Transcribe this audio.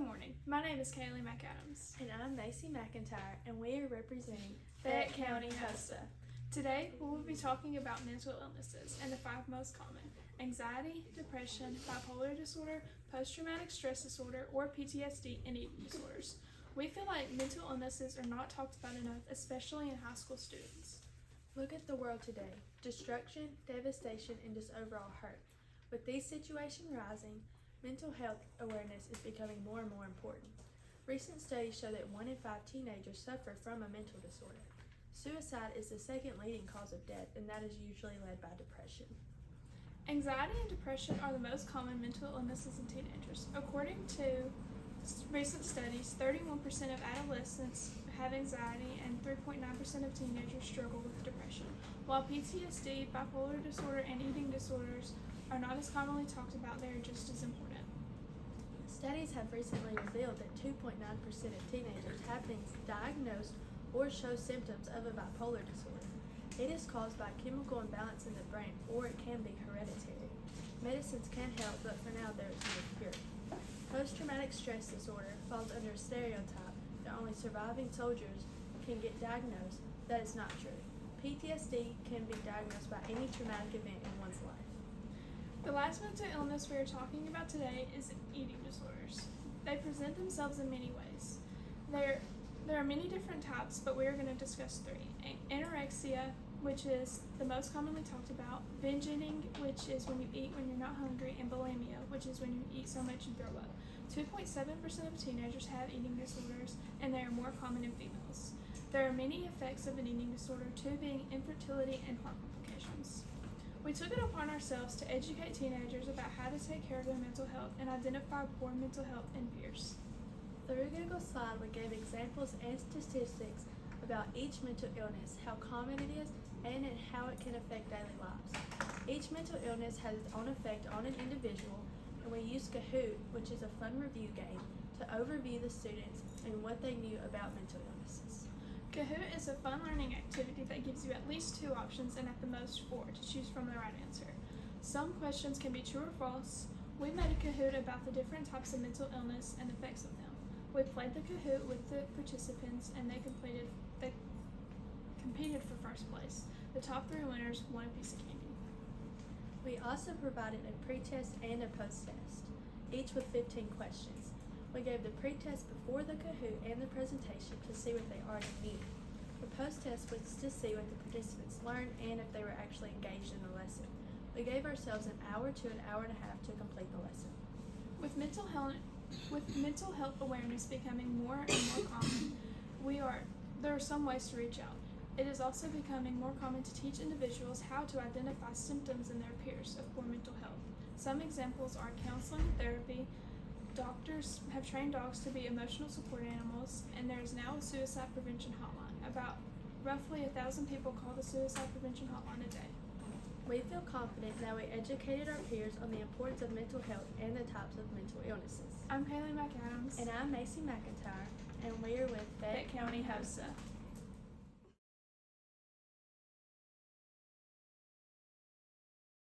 morning. My name is Kailey McAdams. And I'm Macy McIntyre, and we are representing Fayette County HUSA. Today, we will be talking about mental illnesses and the 5 most common: anxiety, depression, bipolar disorder, post-traumatic stress disorder, or PTSD, and eating disorders. We feel like mental illnesses are not talked about enough, especially in high school students. Look at the world today: destruction, devastation, and just overall hurt. With these situations rising, mental health awareness is becoming more and more important. Recent studies show that 1 in 5 teenagers suffer from a mental disorder. Suicide is the second leading cause of death, and that is usually led by depression. Anxiety and depression are the most common mental illnesses in teenagers. According to recent studies, 31% of adolescents have anxiety and 3.9% of teenagers struggle with depression. While PTSD, bipolar disorder, and eating disorders are not as commonly talked about, they are just as important. Studies have recently revealed that 2.9% of teenagers have been diagnosed or show symptoms of a bipolar disorder. It is caused by chemical imbalance in the brain, or it can be hereditary. Medicines can help, but for now there is no cure. Post-traumatic stress disorder falls under a stereotype that only surviving soldiers can get diagnosed. That is not true. PTSD can be diagnosed by any traumatic event in one's life. The last mental illness we are talking about today is eating disorders. They present themselves in many ways. There are many different types, but we are going to discuss 3. Anorexia, which is the most commonly talked about; binge eating, which is when you eat when you're not hungry; and bulimia, which is when you eat so much you throw up. 2.7% of teenagers have eating disorders, and they are more common in females. There are many effects of an eating disorder, 2 being infertility and heart complications. We took it upon ourselves to educate teenagers about how to take care of their mental health and identify poor mental health in peers. Through Google Slide, we gave examples and statistics about each mental illness, how common it is, and how it can affect daily lives. Each mental illness has its own effect on an individual, and we used Kahoot, which is a fun review game, to overview the students and what they knew about mental illnesses. Kahoot is a fun learning activity that gives you at least 2 options and at the most 4 to choose from the right answer. Some questions can be true or false. We made a Kahoot about the different types of mental illness and effects of them. We played the Kahoot with the participants, and they competed for first place. The top 3 winners won a piece of candy. We also provided a pre-test and a post-test, each with 15 questions. We gave the pre-test before the Kahoot and the presentation to see what they already knew. The post-test was to see what the participants learned and if they were actually engaged in the lesson. We gave ourselves an hour to an hour and a half to complete the lesson. With mental health awareness becoming more and more common, there are some ways to reach out. It is also becoming more common to teach individuals how to identify symptoms in their peers of poor mental health. Some examples are counseling and therapy. Doctors have trained dogs to be emotional support animals, and there is now a suicide prevention hotline. About roughly 1,000 people call the suicide prevention hotline a day. We feel confident that we educated our peers on the importance of mental health and the types of mental illnesses. I'm Kailey McAdams. And I'm Macy McIntyre, and we are with Fayette County HUSA.